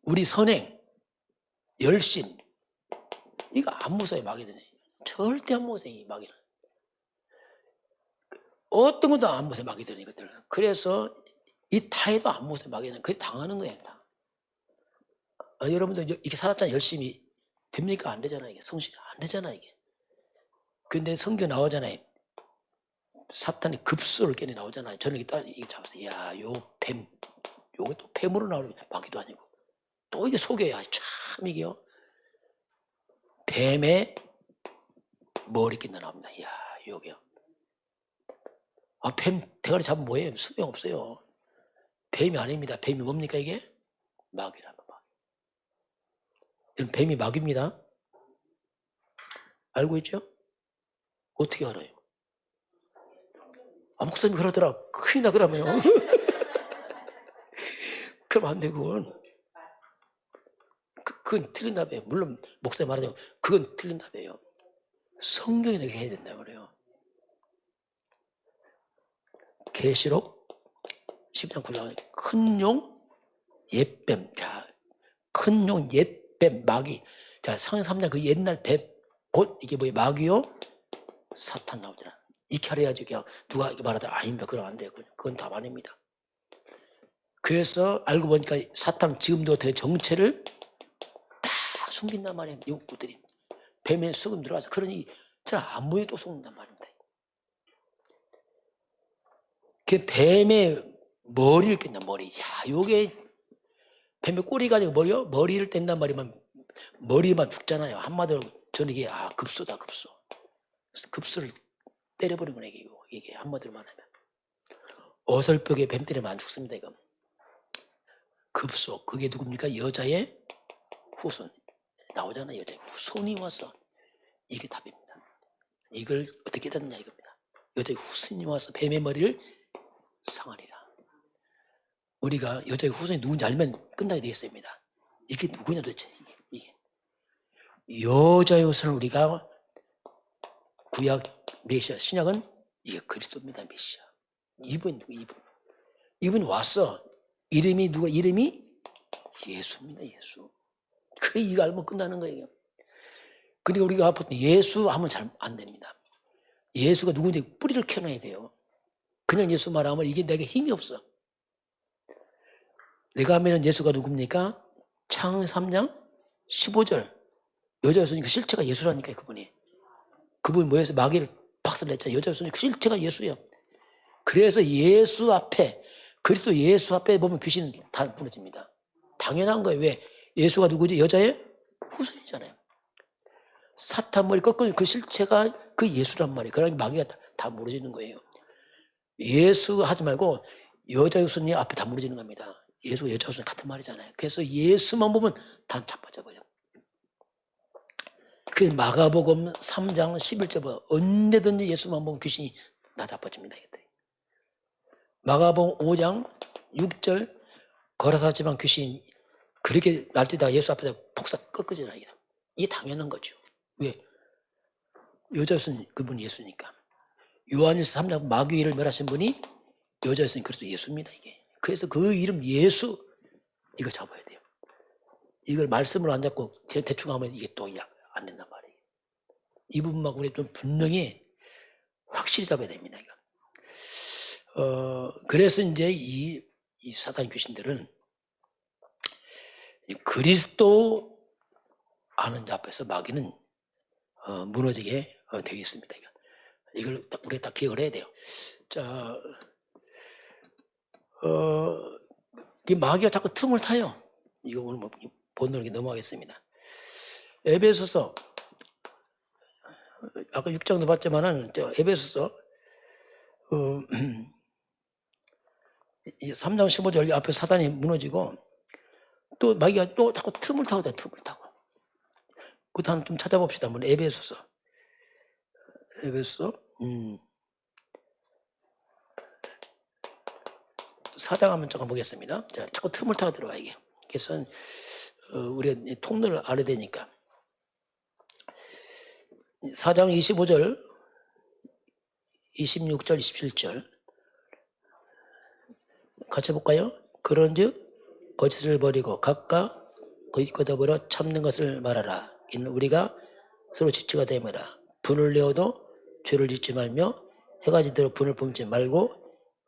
우리 선행, 열심, 이거 안 무서워요. 마귀들은. 절대 안 무서워요. 이 마귀는. 어떤 것도 안 무서워요. 마귀들은 이것들은. 그래서 이 타에도 안 무서워요. 마귀는. 그게 당하는 거예요. 다. 여러분들 이렇게 살았잖아요. 열심히. 됩니까? 안 되잖아요. 이게 성실 안 되잖아요. 이게. 근데 성경 나오잖아요. 사탄이 급소를 깨내 나오잖아요. 저는 이게 잡았어요. 야, 요 뱀. 요게 또 뱀으로 나오는 마귀도 아니고. 또 이게 속여야 참 이게요. 뱀의 머리 낀다 나옵니다. 이야, 요게요. 뱀 대가리 잡으면 뭐예요? 수명 없어요. 뱀이 아닙니다. 뱀이 뭡니까 이게? 마귀랍니다. 마귀. 뱀이 마귀입니다. 알고 있죠? 어떻게 알아요? 목사님 그러더라. 큰일 나 그러면. 그럼 안 되고. 그건 틀린 답이에요. 물론 목사님 말하자면 그건 틀린 답이에요. 성경에서 해야 된다고 그래요. 계시록 10장 9장 큰 용, 옛뱀. 자, 큰 용, 옛뱀, 마귀. 자, 상하 3장 그 옛날 뱀. 곧 이게 뭐예요? 마귀요? 사탄 나오잖아. 이렇게 하려야지. 그냥 누가 이렇게 말하더라. 아닙니다. 그럼 안 돼요. 그건 답 아닙니다. 그래서 알고 보니까 사탄은 지금도 어떻게 정체를 다 숨긴단 말이에요. 욕구들이. 뱀에 쑥 들어가서. 그러니 잘 안 보여 또 속는단 말입니다. 그 뱀의 머리를 깬다. 머리. 야, 요게 뱀의 꼬리가 아니고 머리요? 머리를 뗀단 말이면 머리만 죽잖아요. 한마디로 저는 이게 급소다. 급소. 급수를 때려버린 거네, 이게 한마디로 말하면. 어설프게 뱀 때리면 안 죽습니다, 이거. 급소, 그게 누굽니까? 여자의 후손. 나오잖아요, 여자의 후손이 와서. 이게 답입니다. 이걸 어떻게 됐느냐 이겁니다. 여자의 후손이 와서 뱀의 머리를 상하리라. 우리가 여자의 후손이 누군지 알면 끝나게 되겠습니다. 이게 누구냐 도대체, 이게. 여자의 후손을 우리가 구약 메시아, 신약은 이게 그리스도입니다, 메시아. 이분 왔어. 이름이 누가? 이름이 예수입니다, 예수. 이거 알면 끝나는 거예요. 그러니까 우리가 앞으로 예수 하면 잘 안 됩니다. 예수가 누군지 뿌리를 캐놔야 돼요. 그냥 예수 말하면 이게 내게 힘이 없어. 내가 하면은 예수가 누굽니까? 창 3장 15절. 여자 예수님 그 실체가 예수라니까요, 그분이. 그분이 뭐였어요? 마귀를 박살냈잖아요. 여자 예수님 그 실체가 예수예요. 그래서 예수 앞에, 그리스도 예수 앞에 보면 귀신은 다 무너집니다. 당연한 거예요. 왜? 예수가 누구지? 여자의 후손이잖아요. 사탄 머리 꺾은 그 실체가 그 예수란 말이에요. 그러니까 마귀가 다 무너지는 거예요. 예수 하지 말고 여자 후손이 앞에 다 무너지는 겁니다. 예수가 여자 후손 같은 말이잖아요. 그래서 예수만 보면 다 자빠져버려. 그래서 마가복음 3장 11절 보면 언제든지 예수만 보면 귀신이 다 자빠집니다. 마가복음 5장 6절 거라사지만 귀신 그렇게 날뛰다가 예수 앞에서 폭삭 꺾어지라. 이게 당연한 거죠. 왜? 여자였으니 그분이 예수니까. 요한일서 3장 마귀를 멸하신 분이 여자였으니 그래서 예수입니다, 이게. 그래서 그 이름 예수 이거 잡아야 돼요. 이걸 말씀으로 안 잡고 대충 하면 이게 또 안 된단 말이에요. 이 부분만 우리 좀 분명히 확실히 잡아야 됩니다, 이거. 그래서 이제 이 사단 귀신들은 그리스도 아는 자 앞에서 마귀는 무너지게 되어 있습니다. 이걸 우리가 딱 기억을 해야 돼요. 자, 이 마귀가 자꾸 틈을 타요. 이거 오늘 본론에 넘어가겠습니다. 에베소서, 아까 6장도 봤지만은, 에베소서, 3장 15절 앞에 사단이 무너지고, 또 마귀가 또 자꾸 틈을 타고, 틈을 타고. 그것도 하나 좀 찾아봅시다. 한번 에베소서. 4장 한번 잠깐 보겠습니다. 자, 자꾸 틈을 타고 들어와, 이게. 그래서, 우리가 통로를 알아야 되니까. 4장 25절, 26절, 27절. 같이 볼까요? 그런즉 거짓을 버리고 각각 거짓과 더불어 참는 것을 말하라. 이는 우리가 서로 지체가 되므라. 분을 내어도 죄를 짓지 말며 해가 지도록 분을 품지 말고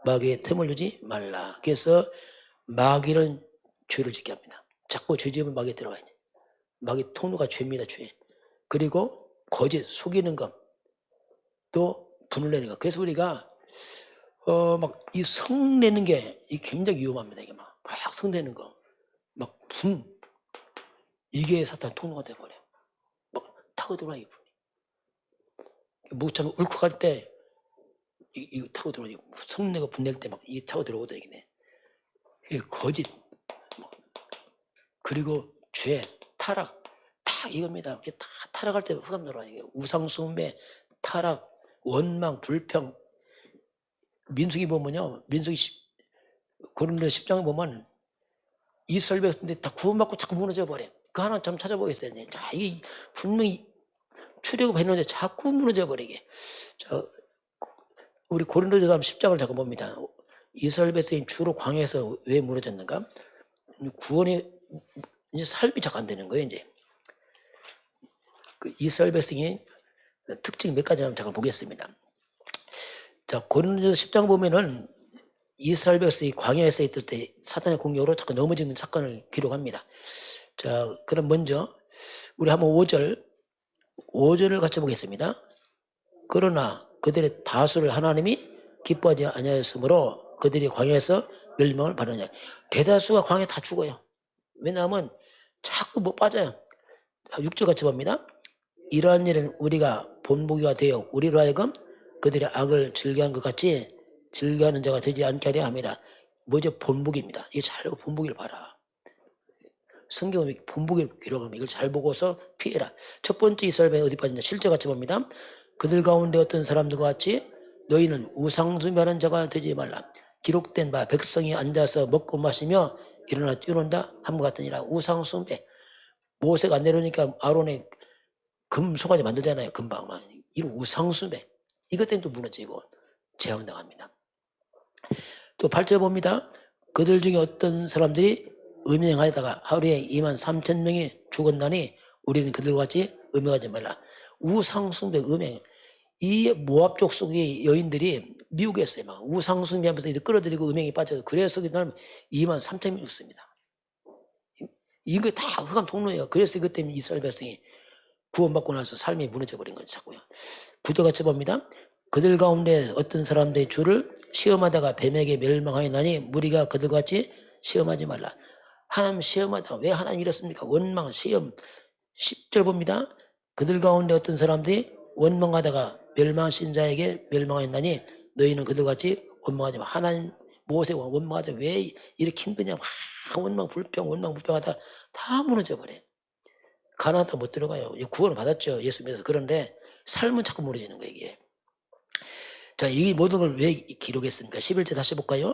마귀의 틈을 주지 말라. 그래서 마귀는 죄를 짓게 합니다. 자꾸 죄 지으면 마귀에 들어가야지. 마귀 통로가 죄입니다, 죄. 그리고 거짓, 속이는 것, 또 분을 내는 것. 그래서 우리가 막 이 성내는 게 굉장히 위험합니다. 이게 막 성내는 거, 막 분, 이게 사탄 통로가 돼버려. 막 타고 들어와 이 분이. 목참 울컥할 때 이 타고 들어와. 성내가 분낼 때 막 이 타고 들어오다 이게. 거짓, 그리고 죄, 타락, 다 이겁니다. 다 타락할 때 흑암 들어와. 이게 우상숭배, 타락, 원망, 불평. 민수기 보면요, 고린도 10장에 보면 이스라엘 백성들이 다 구원받고 자꾸 무너져 버려. 그 하나 좀 찾아보겠어요. 자, 이게 분명히 출애굽했는데 자꾸 무너져 버리게. 자, 우리 고린도전서 10장을 잠깐 봅니다. 이스라엘 백성이 주로 광야에서 왜 무너졌는가? 구원의 이제 삶이 잘 안 되는 거예요. 이제 그 이스라엘 백성의 특징 몇 가지 잠깐 보겠습니다. 자, 고린도전서 10장 보면은 이스라엘 백성이 광야에서 있을 때 사탄의 공격으로 자꾸 넘어지는 사건을 기록합니다. 자, 그럼 먼저 우리 한번 5절을 같이 보겠습니다. 그러나 그들의 다수를 하나님이 기뻐하지 아니하였으므로 그들이 광야에서 멸망을 받느냐. 대다수가 광야에 다 죽어요. 왜냐하면 자꾸 못 빠져요. 6절 같이 봅니다. 이러한 일은 우리가 본보기가 되어 우리로 하여금 그들의 악을 즐겨한 것 같이 즐겨하는 자가 되지 않게 하려 함이라. 뭐죠? 본보기입니다. 이거 잘 본보기를 봐라. 성경은 본보기를 기록하면 이걸 잘 보고서 피해라. 첫 번째 이스라엘에 어디 빠진다? 실제 같이 봅니다. 그들 가운데 어떤 사람들과 같이 너희는 우상숭배하는 자가 되지 말라. 기록된 바 백성이 앉아서 먹고 마시며 일어나 뛰어논다 함과 같으니라. 우상숭배. 모세가 안 내려오니까 아론의 금 송아지 만들잖아요. 금방만. 이런 우상숭배. 이것 때문에 또 무너지고 재앙당합니다. 또 8절 봅니다. 그들 중에 어떤 사람들이 음행하다가 하루에 23,000명이 죽었나니 우리는 그들과 같이 음행하지 말라. 우상숭배, 음행. 이 모압 족속의 여인들이 미국에서요. 막 우상숭배하면서 이들 끌어들이고 음행에 빠져서 그래서 그날 23,000명이 죽습니다. 이거 다 흑암 통로예요. 그래서 이것 때문에 이스라엘 백성이 구원받고 나서 삶이 무너져버린 거죠. 자꾸요. 구절같이 봅니다. 그들 가운데 어떤 사람들의 주를 시험하다가 뱀에게 멸망하였나니 무리가 그들과 같이 시험하지 말라. 하나님 시험하다가 왜 하나님 이렇습니까? 원망, 시험. 10절 봅니다. 그들 가운데 어떤 사람들이 원망하다가 멸망하신 자에게 멸망하였나니 너희는 그들과 같이 원망하지 마. 하나님 모세가 원망하자. 왜 이렇게 힘드냐. 막 원망, 불평, 원망, 불평하다 다 무너져버려요. 가나안 땅 못 들어가요. 구원을 받았죠. 예수 믿어서. 그런데 삶은 자꾸 무너지는 거예요. 이게. 자, 이 모든 걸 왜 기록했습니까? 11절 다시 볼까요?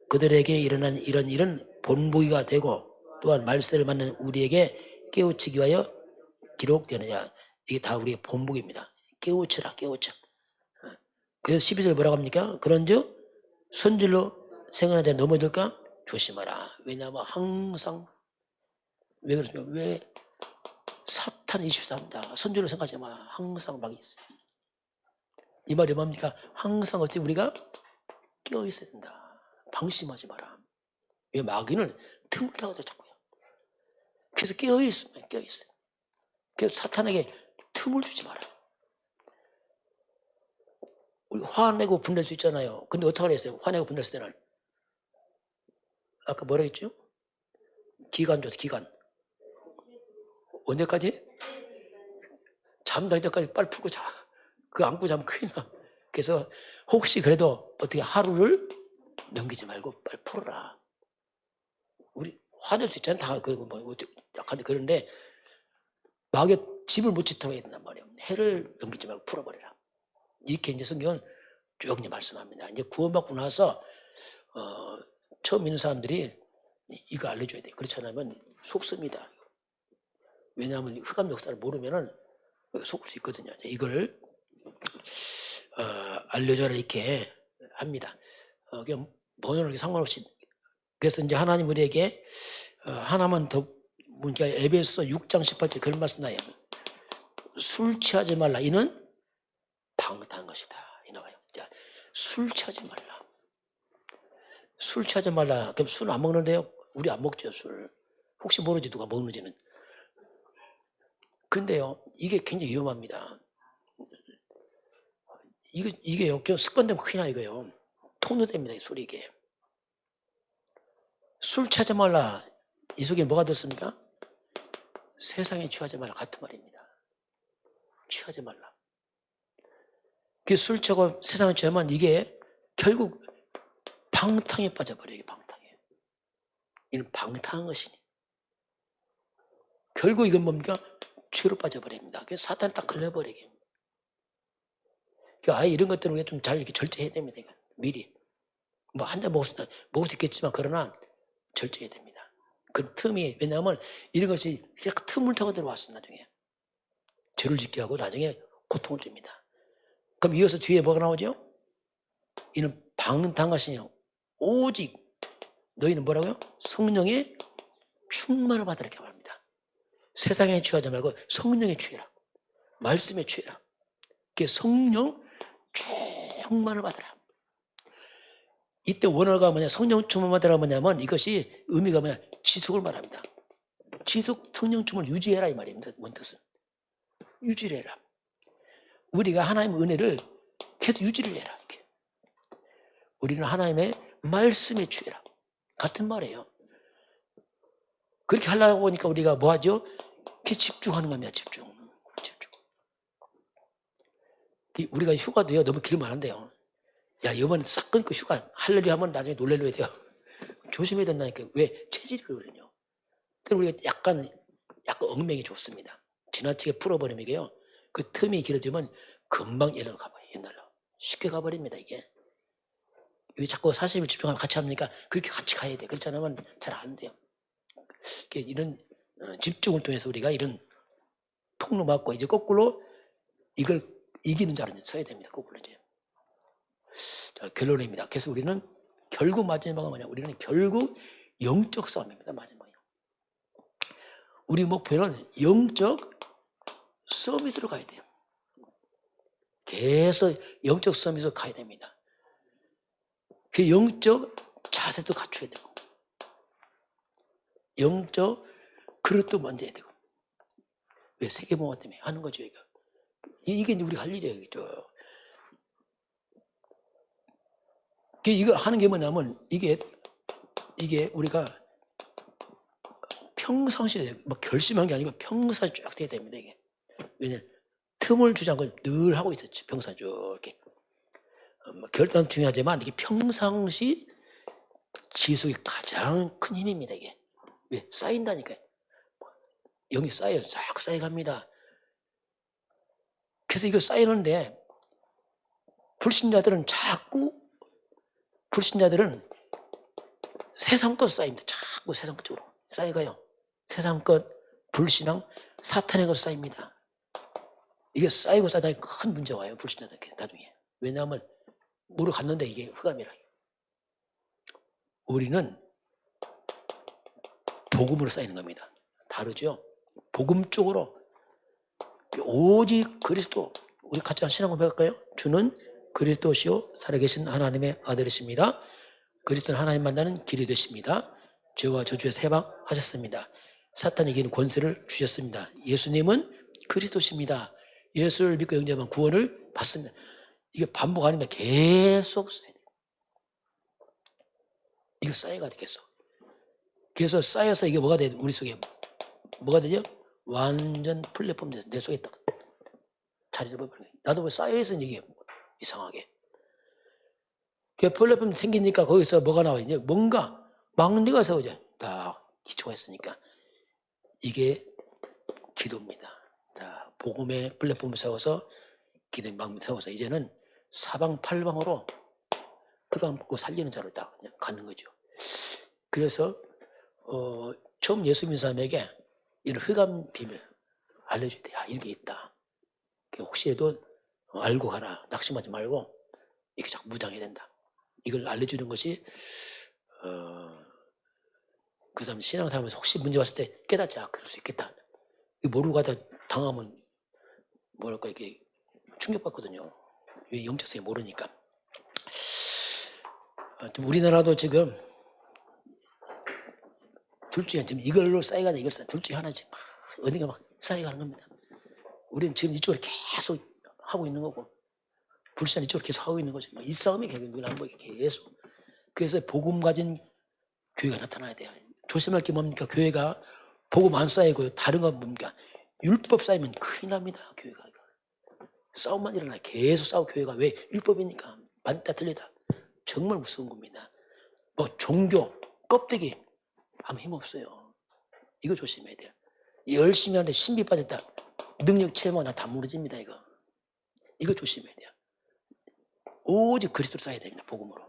그들에게 일어난 이런 일은 본보기가 되고 또한 말세를 맞는 우리에게 깨우치기 위하여 기록되느냐. 이게 다 우리의 본보기입니다. 깨우쳐라, 깨우쳐. 그래서 12절 뭐라고 합니까? 그런즉 손질로 생각하는 데 넘어질까 조심하라. 왜냐하면 항상 왜 그렇습니까? 왜 사탄이 24입니다. 손질로 생각하지 마. 항상 막이 있어요. 이 말이 뭡니까? 항상 어찌 우리가 깨어 있어야 된다. 방심하지 마라. 왜 마귀는 틈을 타고서 자꾸요. 그래서 깨어 있으면 깨어 있어요. 그래서 사탄에게 틈을 주지 마라. 우리 화내고 분낼 수 있잖아요. 근데 어떻게 했어요? 화내고 분냈을 때는 아까 뭐라 했죠? 기간 줬어. 기간. 언제까지? 잠자기 전까지 빨리 풀고 자. 그거 안고 자면 큰일 나. 그래서 혹시 그래도 어떻게 하루를 넘기지 말고 빨리 풀어라. 우리 화낼 수 있잖아요. 다 그리고 뭐 약한데 그런데 마귀의 집을 못 지탱해야 된단 말이에요. 해를 넘기지 말고 풀어버려라. 이렇게 이제 성경은 쭉 이제 말씀합니다. 이제 구원받고 나서 처음 믿는 사람들이 이거 알려줘야 돼요. 그렇지 않으면 속습니다. 왜냐하면 흑암 역사를 모르면은 속을 수 있거든요. 이걸 알려줘라 이렇게 합니다. 그냥 번호는 상관없이. 그래서 이제 하나님 우리에게 하나만 더 그러니까 에베소 6장 18절 그런 말씀 나요. 술 취하지 말라. 이는 방탕한 것이다. 이 나와요. 술 취하지 말라. 술 취하지 말라. 그럼 술 안 먹는데요? 우리 안 먹죠 술. 혹시 모르지 누가 먹는지는. 근데요 이게 굉장히 위험합니다. 이게요 그냥 습관되면 큰일 나 이거요. 통로됩니다 이 술이 이게. 술 취하지 말라. 이 속에 뭐가 들었습니까? 세상에 취하지 말라 같은 말입니다. 취하지 말라. 그 술 취하고 세상에 취하면 이게 결국 방탕에 빠져버려요. 방탕에. 이는 방탕한 것이니. 결국 이건 뭡니까? 죄로 빠져버립니다. 그래서 사탄이 딱 걸려버리게. 아예 이런 것들은 우리가 좀 잘 이렇게 절제해야 됩니다. 이건. 미리. 뭐 한 잔 먹을 수 있겠지만 그러나 절제해야 됩니다. 그 틈이 왜냐하면 이런 것이 틈을 타고 들어왔어 나중에. 죄를 짓게 하고 나중에 고통을 줍니다. 그럼 이어서 뒤에 뭐가 나오죠? 이는 방탕하시냐. 오직 너희는 뭐라고요? 성령의 충만을 받으라 이렇게 말합니다. 세상에 취하지 말고 성령에 취해라. 말씀에 취해라. 그게 성령 충만을 받으라. 이때 원어가 뭐냐? 성령 충만 받으라 뭐냐면 이것이 의미가 뭐냐? 지속을 말합니다. 지속 성령 충만을 유지해라 이 말입니다. 뭔 뜻은? 유지를 해라. 우리가 하나님의 은혜를 계속 유지를 해라. 이렇게. 우리는 하나님의 말씀에 취해라. 같은 말이에요. 그렇게 하려고 보니까 우리가 뭐 하죠? 이렇게 집중하는 겁니다. 집중. 우리가 휴가도요, 너무 길면 안 돼요. 야, 이번에 싹 끊고 휴가 할려고 하면 나중에 놀래려야 돼요. 조심해야 된다니까. 왜? 체질이 그러거든요. 그래서 우리가 약간 얽매기 좋습니다. 지나치게 풀어버리면 이게요, 그 틈이 길어지면 금방 예로 가버려요. 옛날로. 쉽게 가버립니다, 이게. 왜 자꾸 40일 집중하면 같이 합니까? 그렇게 같이 가야 돼. 그렇지 않으면 잘 안 돼요. 이런 집중을 통해서 우리가 이런 통로 맞고 이제 거꾸로 이걸 이기는 자로 써야 됩니다. 거꾸로 이제. 자, 결론입니다. 그래서 우리는 결국 마지막은 뭐냐? 우리는 결국 영적 싸움입니다. 마지막에. 우리 목표는 영적 서밋으로 가야 돼요. 계속 영적 서밋으로 가야 됩니다. 그 영적 자세도 갖춰야 되고, 영적 그릇도 만들어야 되고. 왜? 세계봉화 때문에 하는 거죠, 이거. 이게 이제 우리가 할 일이에요, 이죠. 이거 하는 게 뭐냐면, 이게 우리가 평상시에 뭐 결심한 게 아니고 평상시에 쭉 돼야 됩니다, 이게. 왜냐면 틈을 주지 않고 늘 하고 있었죠, 평상시 이렇게. 결단 중요하지만 이게 평상시 지속이 가장 큰 힘입니다, 이게. 왜? 쌓인다니까요. 영이 쌓여요. 쫙 쌓여갑니다. 그래서 이거 쌓이는데 불신자들은 세상 것 쌓입니다. 자꾸 세상 것 쪽으로 쌓여가요. 세상 것, 불신앙, 사탄의 것 쌓입니다. 이게 쌓이고 쌓이다 큰 문제가 와요. 불신자들 나중에. 왜냐하면 모르 갔는데 이게 흑암이라. 우리는 복음으로 쌓이는 겁니다. 다르죠? 복음 쪽으로 오직 그리스도. 우리 같이 한 신앙 고백할까요? 주는 그리스도시요 살아계신 하나님의 아들이십니다. 그리스도는 하나님 만나는 길이 되십니다. 죄와 저주에서 해방하셨습니다. 사탄에게는 권세를 주셨습니다. 예수님은 그리스도십니다. 예수를 믿고 영접하면 구원을 받습니다. 이게 반복 아닙니다. 계속 쌓여야 돼요. 이거 쌓여가 돼, 계속. 그래서 쌓여서 이게 뭐가 돼? 우리 속에 뭐가 되죠? 완전 플랫폼 돼서 내 속에 딱 자리 잡아버리는 거예요. 나도 뭐 쌓여있으니 이게 이상하게. 그 플랫폼 생기니까 거기서 뭐가 나와요? 이제 뭔가 막내가 세워져. 딱 기초가 있으니까. 이게 기도입니다. 자, 복음의 플랫폼을 세워서 기도의 막 세워서 이제는 사방팔방으로 흑암 먹고 살리는 자로 딱 가는 거죠. 그래서 처음 예수 믿는 사람에게 이런 흑암 비밀 알려줘야 돼. 아, 이런 게 있다. 혹시라도 알고 가라. 낙심하지 말고 이렇게 자꾸 무장해야 된다. 이걸 알려주는 것이 그 사람 신앙생활에서 혹시 문제 왔을 때 깨닫지. 아, 그럴 수 있겠다. 모르고 가다 당하면 뭐랄까 이게 충격받거든요. 왜? 영적성이 모르니까. 우리나라도 지금 둘 중에 지금 이걸로 쌓여가는 이걸 둘 중에 하나 지금 어딘가 막 쌓여가는 겁니다. 우리는 지금 이쪽으로 계속 하고 있는 거고 불신 이쪽으로 계속 하고 있는 거죠. 이 싸움이 결국 눈안보기 계속. 그래서 복음 가진 교회가 나타나야 돼요. 조심할 게 뭡니까? 교회가 복음 안 쌓이고요. 다른 건 뭡니까? 율법 쌓이면 큰일 납니다. 교회가. 싸움만 일어나요. 계속 싸우고 교회가. 왜? 율법이니까. 맞다 틀리다. 정말 무서운 겁니다. 뭐 종교, 껍데기 아무 힘없어요. 이거 조심해야 돼요. 열심히 하는데 신비 빠졌다. 능력 체험하고 다 무너집니다. 이거 조심해야 돼요. 오직 그리스도로 쌓아야 됩니다. 복음으로.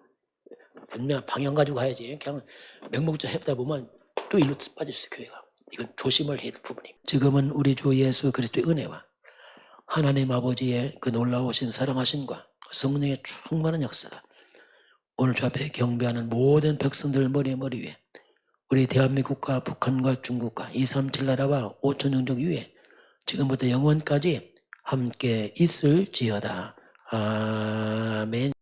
분명 방향 가지고 가야지. 그냥 맹목적으로 해보다 보면 또 일로 빠질 수 있어요. 교회가. 이건 조심을 해야 될 부분이에요. 지금은 우리 주 예수 그리스도의 은혜와 하나님 아버지의 그 놀라우신 사랑하심과 성령의 충만한 역사가 오늘 주 앞에 경배하는 모든 백성들 머리 위에 우리 대한민국과 북한과 중국과 237 나라와 5천 영족 위에 지금부터 영원까지 함께 있을지어다. 아멘.